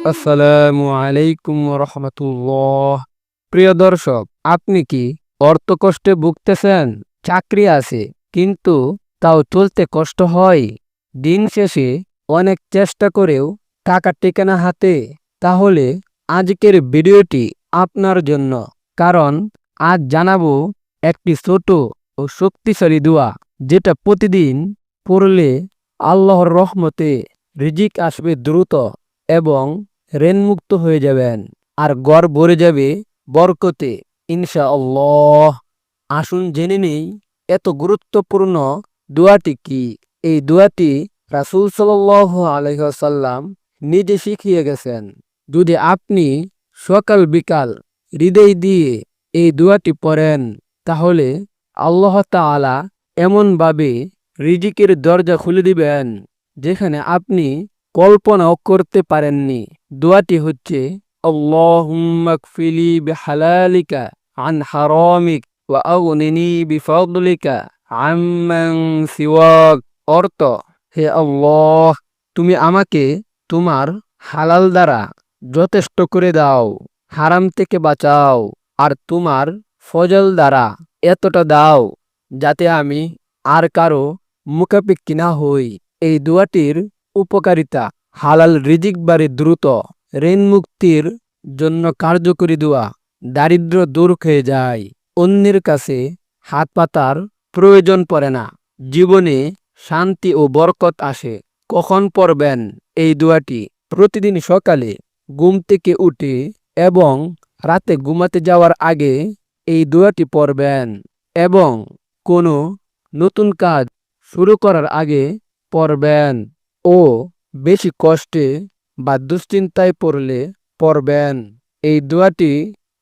আসসালামু আলাইকুম রহমতুল্লাহ। প্রিয় দর্শক, আপনি কি অর্থকষ্টে ভুগতেছেন? চাকরি আছে কিন্তু তাও চলতে কষ্ট হয়। দিন শেষে অনেক চেষ্টা করেও টাকা টেকে না হাতে। তাহলে আজকের ভিডিওটি আপনার জন্য, কারণ আজ জানাবো একটি ছোট ও শক্তিশালী দোয়া, যেটা প্রতিদিন পড়লে আল্লাহর রহমতে রিজিক আসবে দ্রুত এবং ঋণমুক্ত হয়ে যাবেন, আর ঘর ভরে যাবে বরকতে ইনশাআল্লাহ। আসুন জেনে নেই এত গুরুত্বপূর্ণ দোয়াটি কি। এই দোয়াটি রাসূল সাল্লাল্লাহু আলাইহি ওয়াসাল্লাম নিজে শিখিয়ে গেছেন। যদি আপনি সকাল বিকাল হৃদয় দিয়ে এই দোয়াটি পড়েন, তাহলে আল্লাহ তাআলা এমনভাবে রিজিকের দরজা খুলে দিবেন যেখানে আপনি কল্পনাও করতে পারেননি। দোয়াটি হচ্ছে, আল্লাহুম্মা কফিলি বিহালালিকা আন হারামিক ওয়া আগনিনি বিফাদলিকা আম্মান সিওয়াক। অর্থ, হে আল্লাহ, তুমি আমাকে তোমার হালাল দ্বারা যথেষ্ট করে দাও, হারাম থেকে বাঁচাও, আর তোমার ফজল দ্বারা এতটা দাও যাতে আমি আর কারো মুখাপেক্ষী না হই। এই দোয়াটির উপকারিতা: হালাল রিজিক বাড়ে দ্রুত, ঋণ মুক্তির জন্য কার্যকরী দোয়া, দারিদ্র্য দূর হয়ে যায়, অন্যের কাছে হাত পাতার প্রয়োজন পড়ে না, জীবনে শান্তি ও বরকত আসে। কখন পড়বেন এই দোয়াটি? প্রতিদিন সকালে ঘুম থেকে উঠে এবং রাতে ঘুমাতে যাওয়ার আগে এই দোয়াটি পড়বেন, এবং কোনো নতুন কাজ শুরু করার আগে পড়বেন, ও বেশি কষ্টে বা দুশ্চিন্তায় পড়বেন। এই দোয়াটি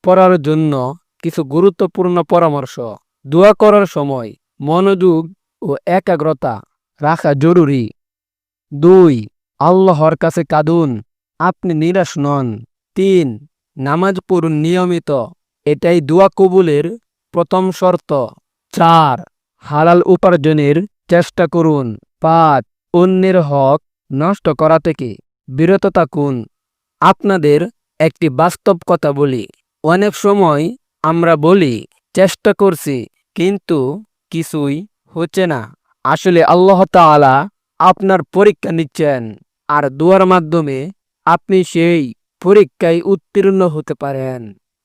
পড়ার জন্য কিছু গুরুত্বপূর্ণ পরামর্শ: দোয়া করার সময় মনোযোগ ও একাগ্রতা রাখা জরুরি। 2. আল্লাহর কাছে কাঁদুন, আপনি নিরাশ নন। 3. নামাজ পড়ুন নিয়মিত, এটাই দোয়া কবুলের প্রথম শর্ত। 4. হালাল উপার্জনের চেষ্টা করুন। 5. অন্যের হক নষ্ট করা থেকে বিরত থাকুন। আপনাদের একটি বাস্তব কথা বলি, অনেক সময় আমরা বলি চেষ্টা করছি কিন্তু কিছুই হচ্ছে না। আসলে আল্লাহ তাআলা আপনার পরীক্ষা নিচ্ছেন, আর দোয়ার মাধ্যমে আপনি সেই পরীক্ষায় উত্তীর্ণ হতে পারেন।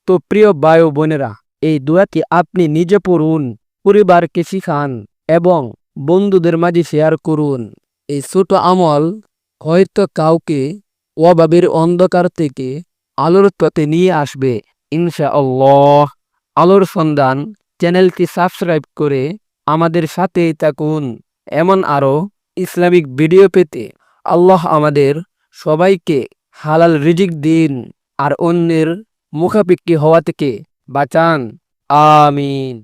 তো প্রিয় ভাই ও বোনেরা, এই দোয়াটি আপনি নিজে পড়ুন, পরিবারকে শিখান এবং বন্ধুদের মাঝে শেয়ার করুন। এই ছোট আমল হয়তো কাউকে অভাবের অন্ধকার থেকে আলোর পথে নিয়ে আসবে ইনশাআল্লাহ। আলোর সন্ধান চ্যানেলটি সাবস্ক্রাইব করে আমাদের সাথেই থাকুন। এমন আরও ইসলামিক ভিডিও পেতে আল্লাহ আমাদের সবাইকে হালাল রিজিক দিন, আর অন্যের মুখাপেক্ষী হওয়া থেকে বাঁচান। আমিন।